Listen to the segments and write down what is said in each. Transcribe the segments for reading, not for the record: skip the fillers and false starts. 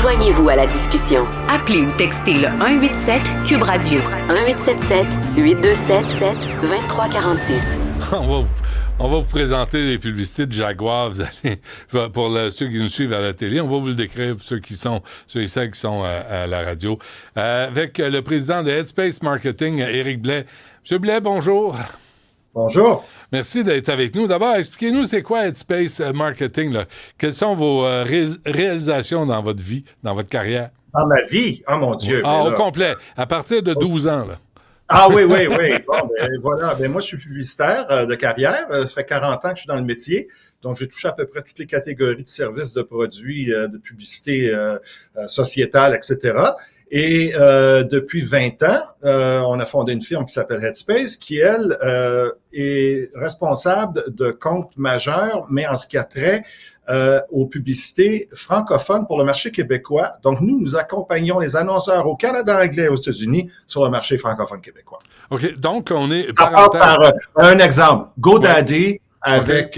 Joignez-vous à la discussion. Appelez ou textez le 187 Cube Radio 1877-827-2346. On va vous présenter les publicités de Jaguar. Vous allez, pour ceux qui nous suivent à la télé, on va vous le décrire pour ceux et celles qui sont à la radio. Avec le président de Headspace Marketing, Éric Blais. Monsieur Blais, bonjour. Bonjour. Merci d'être avec nous. D'abord, expliquez-nous c'est quoi Headspace Marketing, là? Quelles sont vos réalisations dans votre vie, dans votre carrière? Dans ma vie? Oh mon Dieu. Au complet, à partir de 12 ans, là. Ah oui. Bon, voilà. Moi, je suis publicitaire de carrière. Ça fait 40 ans que je suis dans le métier. Donc, j'ai touché à peu près toutes les catégories de services, de produits, de publicité sociétale, etc. Et depuis 20 ans, on a fondé une firme qui s'appelle Headspace, qui, elle, est responsable de comptes majeurs, mais en ce qui a trait aux publicités francophones pour le marché québécois. Donc, nous accompagnons les annonceurs au Canada anglais et aux États-Unis sur le marché francophone québécois. OK, donc on est... Ça passe par un exemple. GoDaddy avec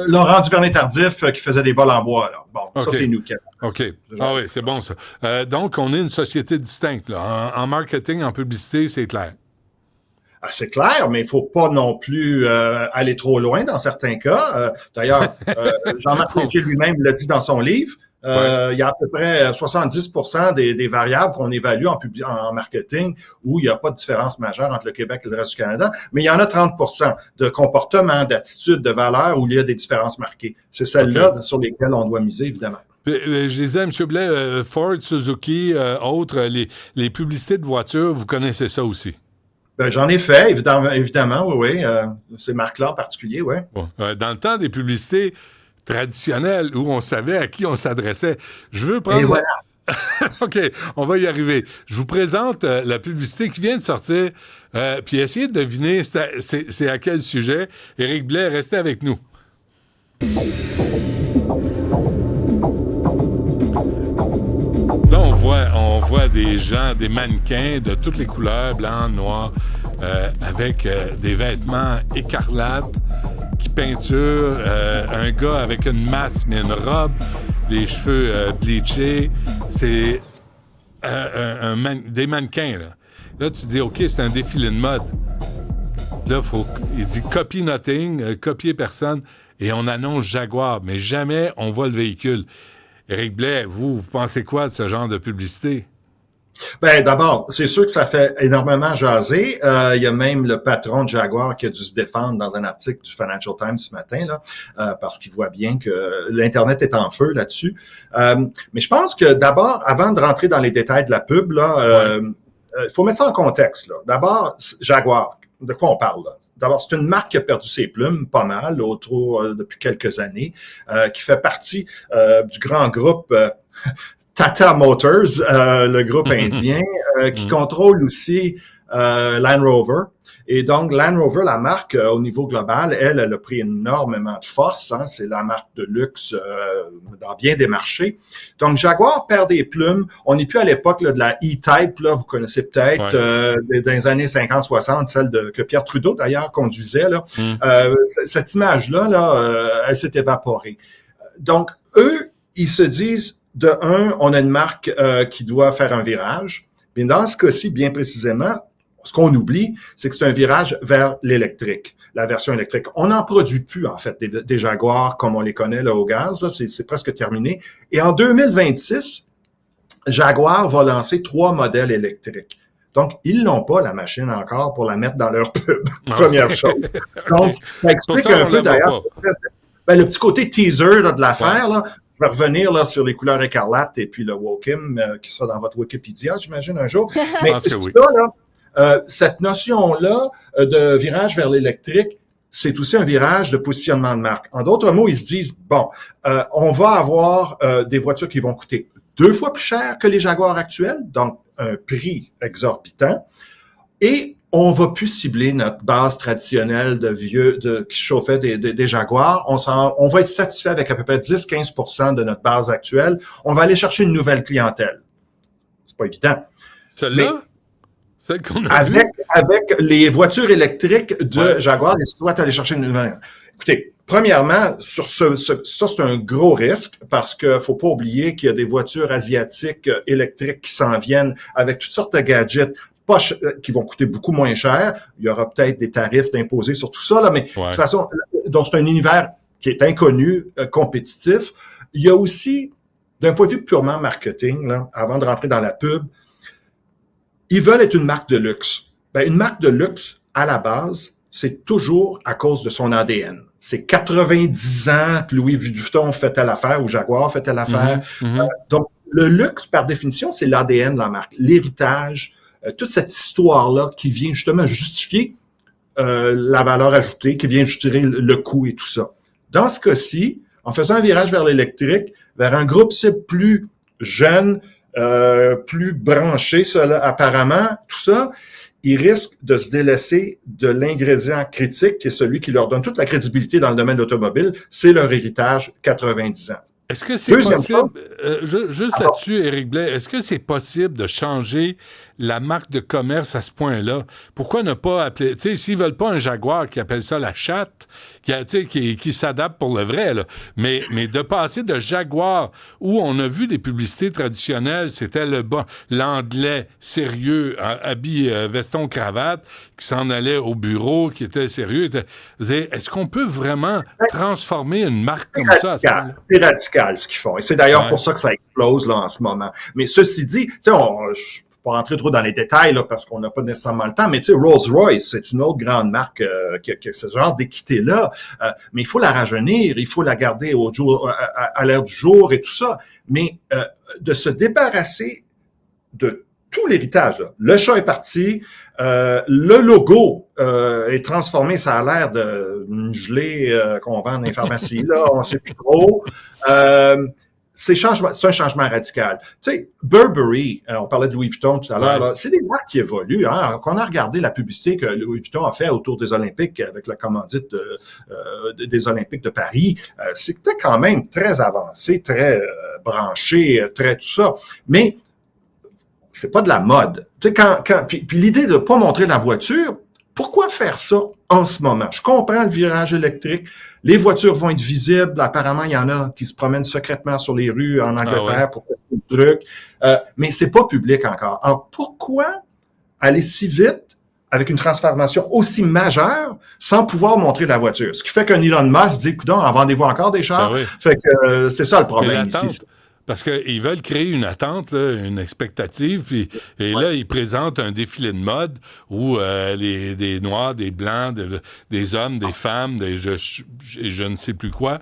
Laurent Duvernay-Tardif qui faisait des bols en bois. Là. Bon, ça, c'est nous. OK. Ah oui, c'est bon, ça. Donc, on est une société distincte. Là. En marketing, en publicité, c'est clair. Ah, c'est clair, mais il faut pas non plus aller trop loin dans certains cas. D'ailleurs, Jean-Marc Léger lui-même l'a dit dans son livre. Il y a à peu près 70% des variables qu'on évalue en marketing où il n'y a pas de différence majeure entre le Québec et le reste du Canada, mais il y en a 30% de comportement, d'attitude, de valeur où il y a des différences marquées. C'est celles-là sur lesquelles on doit miser, évidemment. Je disais, M. Blais, Ford, Suzuki, autres, les publicités de voitures, vous connaissez ça aussi? Ben, j'en ai fait, évidemment, oui. Ces marques-là en particulier, oui. Bon. Dans le temps des publicités traditionnelles où on savait à qui on s'adressait, je veux prendre... Et voilà. OK, on va y arriver. Je vous présente la publicité qui vient de sortir, puis essayez de deviner c'est à quel sujet. Éric Blais, restez avec nous. Là, on voit des gens, des mannequins de toutes les couleurs, blanc, noir, avec des vêtements écarlates qui peinturent, un gars avec une masse mais une robe, les cheveux bleachés. C'est des mannequins, là. Là, tu dis, OK, c'est un défilé de mode. Là, il dit « copy nothing », copier personne, et on annonce Jaguar, mais jamais on voit le véhicule. Éric Blais, vous pensez quoi de ce genre de publicité? Ben, d'abord, c'est sûr que ça fait énormément jaser. Il y a même le patron de Jaguar qui a dû se défendre dans un article du Financial Times ce matin, là, parce qu'il voit bien que l'Internet est en feu là-dessus. Mais je pense que d'abord, avant de rentrer dans les détails de la pub, là, faut mettre ça en contexte, là. D'abord, Jaguar. De quoi on parle, là? D'abord, c'est une marque qui a perdu ses plumes pas mal depuis quelques années, qui fait partie du grand groupe Tata Motors, le groupe indien, qui contrôle aussi Land Rover. Et donc, Land Rover, la marque, au niveau global, elle a pris énormément de force. Hein, c'est la marque de luxe dans bien des marchés. Donc, Jaguar perd des plumes. On n'est plus à l'époque là, de la E-Type. Là, vous connaissez peut-être dans les années 50-60, celle que Pierre Trudeau, d'ailleurs, conduisait. Là. Cette image-là, elle s'est évaporée. Donc, eux, ils se disent, de un, on a une marque qui doit faire un virage. Mais dans ce cas-ci, bien précisément, ce qu'on oublie, c'est que c'est un virage vers l'électrique, la version électrique. On n'en produit plus, en fait, des Jaguars comme on les connaît là, au gaz. Là, c'est presque terminé. Et en 2026, Jaguar va lancer 3 modèles électriques. Donc, ils n'ont pas la machine encore pour la mettre dans leur pub, première chose. Donc, ça explique un peu, d'ailleurs, le petit côté teaser là, de l'affaire. Là. Je vais revenir là, sur les couleurs écarlates et puis le Wokim qui sera dans votre Wikipédia, j'imagine, un jour. Mais ça, là, cette notion-là de virage vers l'électrique, c'est aussi un virage de positionnement de marque. En d'autres mots, ils se disent, bon, on va avoir des voitures qui vont coûter 2 fois plus cher que les Jaguars actuels, donc un prix exorbitant, et on va plus cibler notre base traditionnelle qui chauffait des Jaguars. On va être satisfait avec à peu près 10-15% de notre base actuelle. On va aller chercher une nouvelle clientèle. C'est pas évident. Celle-là? Celle qu'on a avec les voitures électriques de Jaguar, tu dois aller chercher une nouvelle. Écoutez, Premièrement, ça, c'est un gros risque parce que faut pas oublier qu'il y a des voitures asiatiques électriques qui s'en viennent avec toutes sortes de gadgets qui vont coûter beaucoup moins cher. Il y aura peut-être des tarifs d'imposer sur tout ça, là, mais de toute façon, donc c'est un univers qui est inconnu, compétitif. Il y a aussi, d'un point de vue purement marketing, là, avant de rentrer dans la pub, ils veulent être une marque de luxe. Ben, une marque de luxe, à la base, c'est toujours à cause de son ADN. C'est 90 ans que Louis Vuitton fait telle affaire ou Jaguar fait telle affaire. Donc, le luxe, par définition, c'est l'ADN de la marque, l'héritage, toute cette histoire-là qui vient justement justifier la valeur ajoutée, qui vient justifier le coût et tout ça. Dans ce cas-ci, en faisant un virage vers l'électrique, vers un groupe cible plus jeune, plus branché, apparemment, tout ça, ils risquent de se délaisser de l'ingrédient critique qui est celui qui leur donne toute la crédibilité dans le domaine automobile, c'est leur héritage 90 ans. Est-ce que c'est possible, juste là-dessus, Éric Blais, est-ce que c'est possible de changer la marque de commerce à ce point-là? Pourquoi ne pas appeler, tu sais, s'ils veulent pas un Jaguar qui appelle ça la chatte, qui s'adapte pour le vrai, là, mais de passer de Jaguar, où on a vu des publicités traditionnelles, c'était l'anglais sérieux, habillé veston cravate, qui s'en allait au bureau, qui était sérieux. Est-ce qu'on peut vraiment transformer une marque comme ça à ce point-là? C'est radical ce qu'ils font. Et c'est d'ailleurs pour ça que ça explose là en ce moment. Mais ceci dit, tu sais, je ne vais pas rentrer trop dans les détails là, parce qu'on n'a pas nécessairement le temps, mais tu sais, Rolls-Royce, c'est une autre grande marque qui a ce genre d'équité-là. Mais il faut la rajeunir, il faut la garder à l'ère du jour et tout ça. Mais de se débarrasser de tout l'héritage, là. Le chat est parti, le logo est transformé, ça a l'air d'une gelée qu'on vend dans les pharmacies, là, on ne sait plus trop. C'est un changement radical. Tu sais, Burberry, on parlait de Louis Vuitton tout à l'heure, là, c'est des marques qui évoluent. Hein. Quand on a regardé la publicité que Louis Vuitton a fait autour des Olympiques avec la commandite des Olympiques de Paris, c'était quand même très avancé, très branché, très tout ça. Mais c'est pas de la mode. Tu sais, puis l'idée de pas montrer la voiture, pourquoi faire ça en ce moment? Je comprends le virage électrique. Les voitures vont être visibles. Apparemment, il y en a qui se promènent secrètement sur les rues en Angleterre pour tester le truc. Mais c'est pas public encore. Alors, pourquoi aller si vite avec une transformation aussi majeure sans pouvoir montrer la voiture? Ce qui fait qu'un Elon Musk dit, coudonc, en vendez-vous encore des chars? Fait que c'est ça le problème ici. Parce qu'ils veulent créer une attente, là, une expectative, et là, ils présentent un défilé de mode où des Noirs, des Blancs, des hommes, des femmes, je ne sais plus quoi,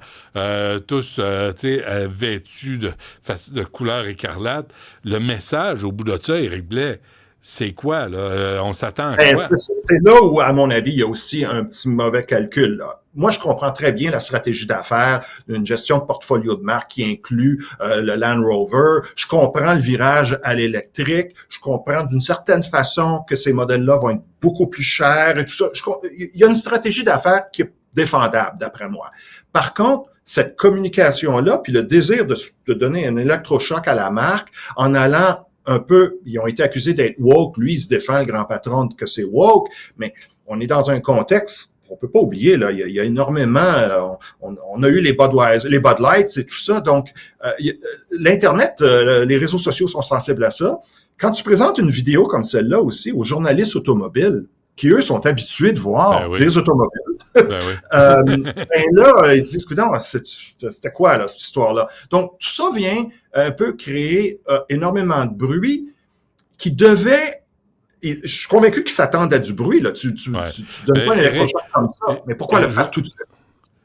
tous vêtus de couleur écarlate. Le message, au bout de ça, Éric Blais, c'est quoi, là? On s'attend à quoi? C'est là où, à mon avis, il y a aussi un petit mauvais calcul, là. Moi, je comprends très bien la stratégie d'affaires d'une gestion de portfolio de marque qui inclut le Land Rover. Je comprends le virage à l'électrique. Je comprends d'une certaine façon que ces modèles-là vont être beaucoup plus chers et tout ça. Il y a une stratégie d'affaires qui est défendable, d'après moi. Par contre, cette communication-là, puis le désir de donner un électrochoc à la marque en allant un peu, ils ont été accusés d'être woke. Lui, il se défend, le grand patron, que c'est woke, mais on est dans un contexte, on peut pas oublier, là, il y a énormément, on a eu les Budweiser, les Bud Lights et tout ça, donc l'Internet, les réseaux sociaux sont sensibles à ça. Quand tu présentes une vidéo comme celle-là aussi aux journalistes automobiles, qui eux sont habitués de voir des automobiles, là, ils se disent, coudonc, c'était quoi là, cette histoire-là? Donc, tout ça vient un peu créer énormément de bruit qui devait... Et je suis convaincu qu'ils s'attendent à du bruit. Là. Tu donnes pas un électrochoc comme ça. Mais pourquoi le faire tout de suite?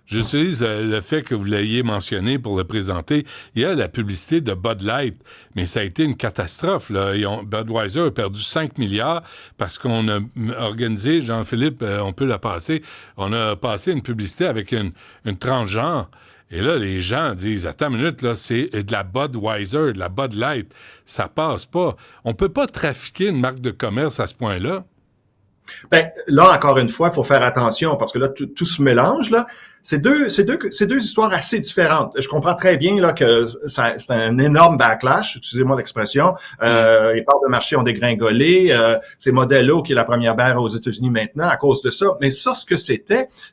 J'utilise le fait que vous l'ayez mentionné pour le présenter. Il y a la publicité de Bud Light, mais ça a été une catastrophe. Là. Budweiser a perdu 5 milliards parce qu'on a organisé, Jean-Philippe, on peut la passer, on a passé une publicité avec une transgenre. Et là, les gens disent, attends une minute, là, c'est de la Budweiser, de la Bud Light. Ça passe pas. On peut pas trafiquer une marque de commerce à ce point-là. Ben, là, encore une fois, il faut faire attention parce que là, tout se mélange, là. c'est deux histoires assez différentes. Je comprends très bien là que c'est un énorme backlash, excusez-moi l'expression. Les parts de marché ont dégringolé. Ces modèles-là, qui est la première bière aux États-Unis maintenant, à cause de ça. Mais ça, ce que c'est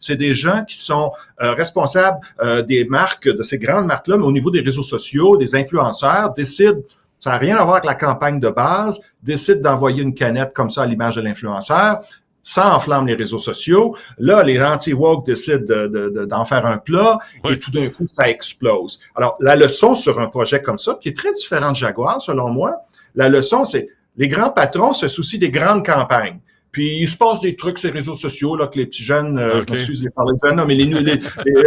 des gens qui sont responsables des marques, de ces grandes marques-là, mais au niveau des réseaux sociaux, des influenceurs, décident, ça n'a rien à voir avec la campagne de base, décident d'envoyer une canette comme ça à l'image de l'influenceur. Ça enflamme les réseaux sociaux. Là, les anti-woke décident d'en faire un plat et tout d'un coup, ça explose. Alors, la leçon sur un projet comme ça, qui est très différent de Jaguar, selon moi, la leçon, c'est les grands patrons se soucient des grandes campagnes. Puis, il se passe des trucs sur les réseaux sociaux, là, que les petits jeunes, je m'excuse de parler de jeunes, non, mais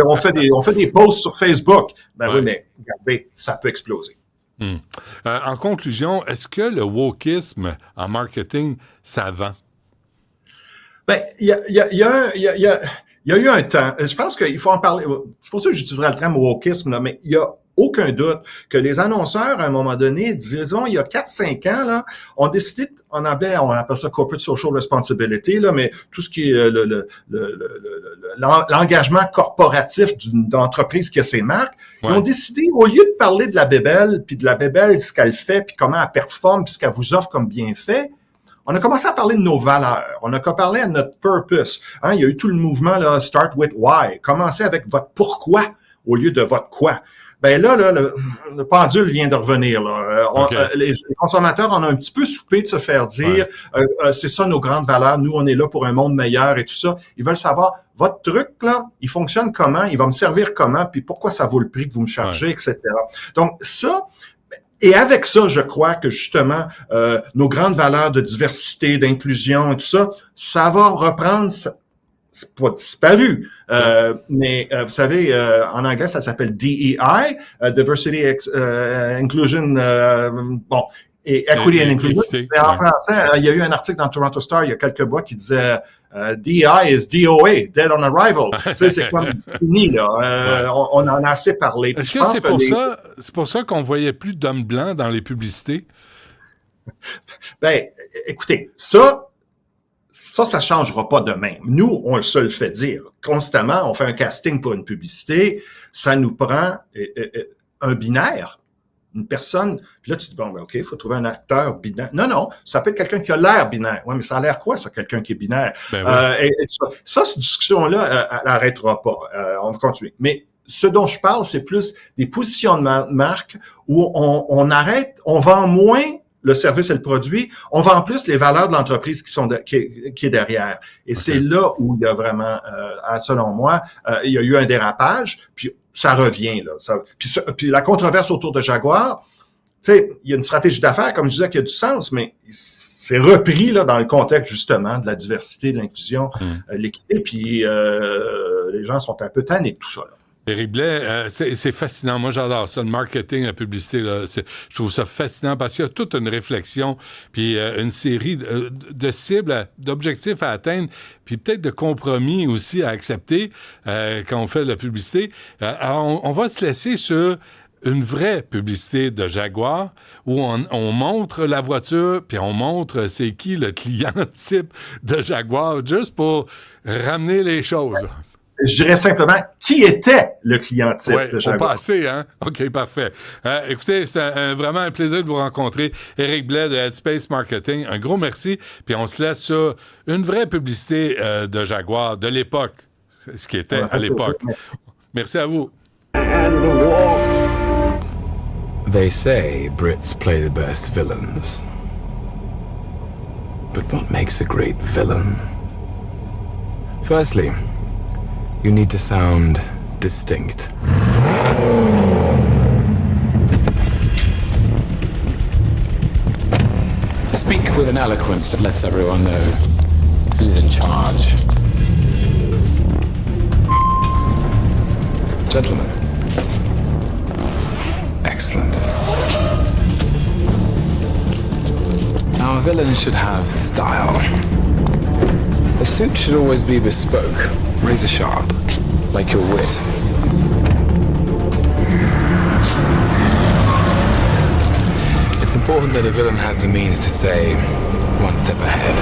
on fait des posts sur Facebook. Oui, mais regardez, ça peut exploser. En conclusion, est-ce que le wokisme en marketing, ça vend? Il y a eu un temps, je pense qu'il faut en parler, c'est pour ça que j'utiliserai le terme wokisme, là, mais il y a aucun doute que les annonceurs, à un moment donné, disons, il y a 4-5 ans, là, ont décidé, en anglais, on appelle ça corporate social responsibility, là, mais tout ce qui est l'engagement corporatif d'entreprise qui a ses marques, ils ont décidé, au lieu de parler de la bébelle, puis de la bébelle, ce qu'elle fait, puis comment elle performe, puis ce qu'elle vous offre comme bienfait, on a commencé à parler de nos valeurs. On a parlé de notre purpose. Il y a eu tout le mouvement, là, Start with Why. Commencez avec votre pourquoi au lieu de votre quoi. Ben là, le pendule vient de revenir. Là. Les consommateurs en ont un petit peu soupé de se faire dire c'est ça nos grandes valeurs, nous on est là pour un monde meilleur et tout ça. Ils veulent savoir votre truc là, il fonctionne comment, il va me servir comment, puis pourquoi ça vaut le prix que vous me chargez, etc. Donc ça. Et avec ça, je crois que justement, nos grandes valeurs de diversité, d'inclusion et tout ça, ça va reprendre, c'est pas disparu, mais vous savez, en anglais, ça s'appelle DEI, Diversity, Inclusion, et Equity and Inclusion. Mais en français, il y a eu un article dans Toronto Star il y a quelques mois qui disait DEI is DOA, Dead on Arrival. Tu sais, c'est comme fini, là. On en a assez parlé. Est-ce que c'est pour ça qu'on voyait plus d'hommes blancs dans les publicités? Écoutez, ça changera pas demain. Nous, on se le fait dire. Constamment, on fait un casting pour une publicité, ça nous prend un binaire. Une personne, puis là, tu dis, OK, il faut trouver un acteur binaire. Non, ça peut être quelqu'un qui a l'air binaire. Oui, mais ça a l'air quoi, ça, quelqu'un qui est binaire? Cette discussion-là, elle n'arrêtera pas. On va continuer. Mais ce dont je parle, c'est plus des positions de marque où on arrête, on vend moins le service et le produit, on vend plus les valeurs de l'entreprise qui est derrière. Et c'est là où il y a vraiment, selon moi, il y a eu un dérapage, puis ça revient, là. Puis la controverse autour de Jaguar, tu sais, il y a une stratégie d'affaires, comme je disais, qui a du sens, mais c'est repris, là, dans le contexte, justement, de la diversité, de l'inclusion, l'équité, puis les gens sont un peu tannés de tout ça, là. Éric Blais, c'est fascinant. Moi, j'adore ça, le marketing, la publicité. Là, je trouve ça fascinant parce qu'il y a toute une réflexion, puis une série de cibles, d'objectifs à atteindre, puis peut-être de compromis aussi à accepter quand on fait de la publicité. Alors, on va se laisser sur une vraie publicité de Jaguar où on montre la voiture, puis on montre c'est qui le client type de Jaguar, juste pour ramener les choses. Je dirais simplement, qui était le client type de Jaguar? Au passé, hein? OK, parfait. Écoutez, c'était vraiment un plaisir de vous rencontrer. Éric Blais de Headspace Marketing, un gros merci. Puis on se laisse sur une vraie publicité de Jaguar de l'époque, ce qui était à l'époque. Merci à vous. They say Brits play the best villains. But what makes a great villain? Firstly, you need to sound distinct. Speak with an eloquence that lets everyone know who's in charge. Gentlemen. Excellent. Now, a villain should have style. The suit should always be bespoke, razor sharp, like your wit. It's important that a villain has the means to stay one step ahead.